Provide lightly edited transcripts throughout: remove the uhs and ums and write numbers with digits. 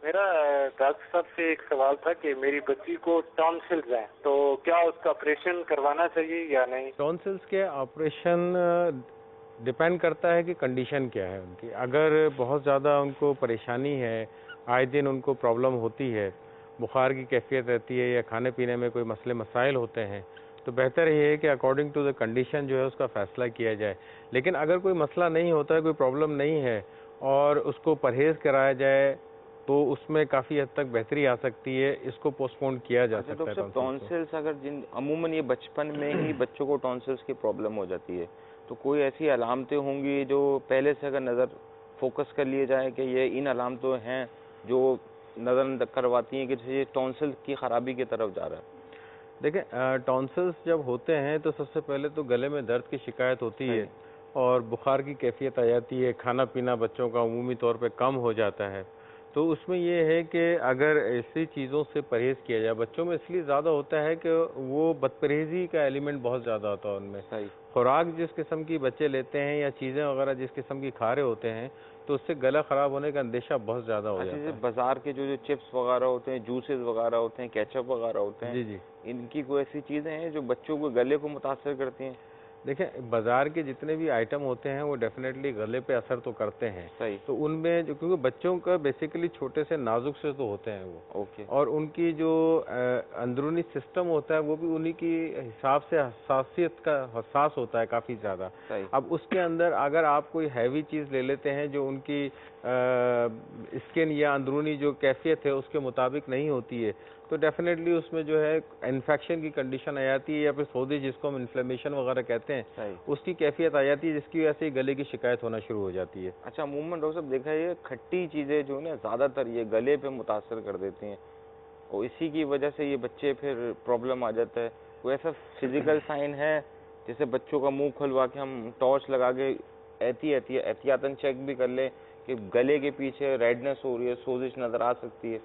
मेरा डॉक्टर साहब से एक सवाल था कि मेरी बच्ची को टॉन्सिल्स हैं, तो क्या उसका ऑपरेशन करवाना चाहिए या नहीं? टॉन्सिल्स के ऑपरेशन डिपेंड करता है कि कंडीशन क्या है उनकी। अगर बहुत ज़्यादा उनको परेशानी है, आए दिन उनको प्रॉब्लम होती है, बुखार की कैफियत रहती है या खाने पीने में कोई मसले मसाइल होते हैं, तो बेहतर ये है कि अकॉर्डिंग टू द कंडीशन जो है उसका फ़ैसला किया जाए। लेकिन अगर कोई मसला नहीं होता है, कोई प्रॉब्लम नहीं है और उसको परहेज़ कराया जाए, तो उसमें काफ़ी हद तक बेहतरी आ सकती है। इसको पोस्टपोन किया जा अच्छा सकता डॉक्टर है साहब, टॉन्सिल्स को। टॉन्सिल्स अगर जिन अमूमन ये बचपन में ही बच्चों को टॉन्सिल्स की प्रॉब्लम हो जाती है, तो कोई ऐसी अलामतें होंगी जो पहले से अगर नज़र फोकस कर लिए जाए कि ये इन अलामतों हैं जो नज़र करवाती हैं कि ये टॉन्सिल की खराबी की तरफ जा रहा है? देखिए, टॉन्सिल्स जब होते हैं तो सबसे पहले तो गले में दर्द की शिकायत होती है सही। और बुखार की कैफियत आ जाती है, खाना पीना बच्चों का अमूमी तौर पे कम हो जाता है। तो उसमें ये है कि अगर ऐसी चीज़ों से परहेज़ किया जाए, बच्चों में इसलिए ज़्यादा होता है कि वो बदपरहेज़ी का एलिमेंट बहुत ज़्यादा होता है उनमें। सही। खुराक जिस किस्म की बच्चे लेते हैं या चीज़ें वगैरह जिस किस्म की खा रहे होते हैं, तो उससे गला ख़राब होने का अंदेशा बहुत ज़्यादा हो अच्छा, जैसे जाता है। बाजार के जो जो चिप्स वगैरह होते हैं, जूसेस वगैरह होते हैं, केचप वगैरह होते हैं, जी, जी। इनकी कोई ऐसी चीज़ें हैं जो बच्चों को गले को मुतासर करती हैं? देखिए, बाज़ार के जितने भी आइटम होते हैं वो डेफ़िनेटली गले पे असर तो करते हैं। सही। तो उनमें जो, क्योंकि बच्चों का बेसिकली छोटे से नाज़ुक से तो होते हैं वो, ओके। और उनकी जो अंदरूनी सिस्टम होता है वो भी उन्हीं की हिसाब से हसासियत का हसास होता है काफ़ी ज़्यादा। सही। अब उसके अंदर अगर आप कोई हैवी चीज़ ले लेते हैं जो उनकी स्किन या अंदरूनी जो कैफ़ियत है उसके मुताबिक नहीं होती है, तो डेफ़िनेटली उसमें जो है इन्फेक्शन की कंडीशन आ जाती है या फिर सोजिश जिसको हम इन्फ्लेमेशन वगैरह कहते हैं, सही। उसकी कैफियत आ जाती है जिसकी वजह से गले की शिकायत होना शुरू हो जाती है। अच्छा, अमूमन डॉक्टर साहब देखा है ये खट्टी चीज़ें जो है ना ज़्यादातर ये गले पे मुतासर कर देती हैं और इसी की वजह से ये बच्चे फिर प्रॉब्लम आ जाता है। कोई ऐसा फिजिकल साइन है जैसे बच्चों का मुंह खुलवा के हम टॉर्च लगा के एहतियातन चेक भी कर लें कि गले के पीछे रेडनेस हो रही है, सोजिश नज़र आ सकती है?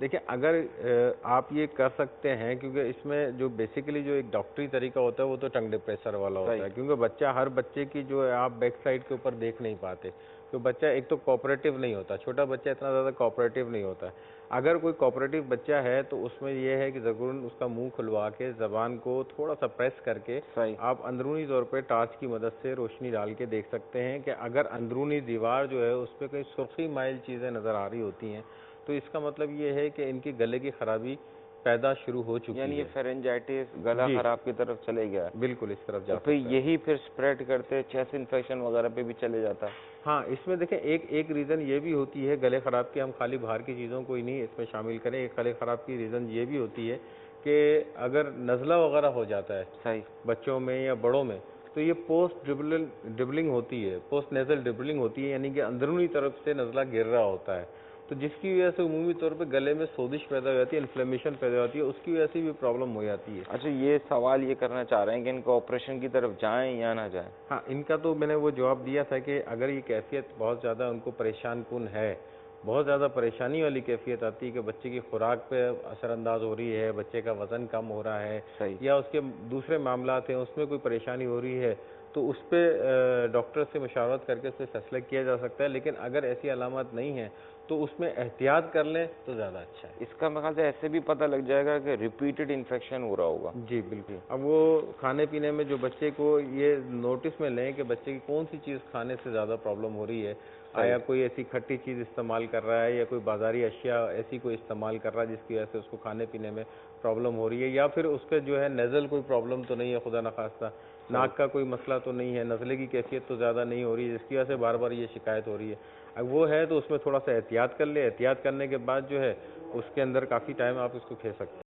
देखिए, अगर आप ये कर सकते हैं, क्योंकि इसमें जो बेसिकली जो एक डॉक्टरी तरीका होता है वो तो टंग डिप्रेसर वाला होता सही। है, क्योंकि बच्चा, हर बच्चे की जो है आप बैक साइड के ऊपर देख नहीं पाते, तो बच्चा एक तो कोऑपरेटिव नहीं होता, छोटा बच्चा इतना ज़्यादा कोऑपरेटिव नहीं होता। अगर कोई कोऑपरेटिव बच्चा है तो उसमें ये है कि ज़रूर उसका मुंह खुलवा के ज़बान को थोड़ा सा प्रेस करके सही। आप अंदरूनी तौर पे टॉर्च की मदद से रोशनी डाल के देख सकते हैं कि अगर अंदरूनी दीवार जो है उस पे कहीं सुर्खी माइल चीज़ें नज़र आ रही होती हैं, तो इसका मतलब ये है कि इनकी गले की खराबी पैदा शुरू हो चुकी यानी ये है। फेरेंजाइटिस, गला जी, खराब की तरफ चले गया है। बिल्कुल इस तरफ तो जा फिर सकता है। यही फिर स्प्रेड करते चेस्ट इन्फेक्शन वगैरह पे भी चले जाता है? हाँ, इसमें देखें, एक एक रीज़न ये भी होती है गले ख़राब की, हम खाली बाहर की चीज़ों को ही नहीं इसमें शामिल करें। एक गले ख़राब की रीज़न ये भी होती है कि अगर नज़ला वगैरह हो जाता है सही। बच्चों में या बड़ों में, तो ये पोस्ट ड्रिबलिंग होती है, पोस्ट नेज़ल ड्रिबलिंग होती है, यानी कि अंदरूनी तरफ से नज़ला गिर रहा होता है। तो जिसकी वजह से उमूमी तौर पे गले में सोजिश पैदा हो जाती है, इन्फ्लेमेशन पैदा होती है, उसकी वजह से भी प्रॉब्लम हो जाती है। अच्छा, ये सवाल ये करना चाह रहे हैं कि इनका ऑपरेशन की तरफ जाएँ या ना जाएँ? हाँ, इनका तो मैंने वो जवाब दिया था कि अगर ये कैफ़ियत बहुत ज़्यादा उनको परेशान-कुन है, बहुत ज़्यादा परेशानी वाली कैफ़ियत आती है कि बच्चे की खुराक पे असरअंदाज़ हो रही है, बच्चे का वज़न कम हो रहा है सही। या उसके दूसरे मामलात हैं, उसमें कोई परेशानी हो रही है, तो उस पे डॉक्टर से मशावरत करके उसपे फ़ैसला किया जा सकता है। लेकिन अगर ऐसी अलामत नहीं है, तो उसमें एहतियात कर लें तो ज़्यादा अच्छा है। इसका मेरे ख़्याल से ऐसे भी पता लग जाएगा कि रिपीटेड इन्फेक्शन हो रहा होगा। जी, बिल्कुल। जी। अब वो खाने-पीने में जो बच्चे को ये नोटिस में लें कि बच्चे की कौन-सी चीज़ खाने से ज़्यादा प्रॉब्लम हो रही है। सही। आया कोई ऐसी खट्टी चीज़ इस्तेमाल कर रहा है या कोई बाज़ारी अशिया ऐसी कोई इस्तेमाल कर रहा है जिसकी वजह से उसको खाने-पीने में प्रॉब्लम हो रही है, या फिर उसके जो है नेज़ल कोई प्रॉब्लम तो नहीं है खुदा न ख़ास्ता, सही। नाक का कोई मसला तो नहीं है, नज़ले की कैफ़ियत तो ज़्यादा नहीं हो रही है जिसकी वजह से बार-बार ये शिकायत हो रही है। अब वो है तो उसमें थोड़ा-सा एहतियात कर लें, एहतियात करने के बाद जो है उसके अंदर काफ़ी टाइम आप इसको खेल सकते हैं।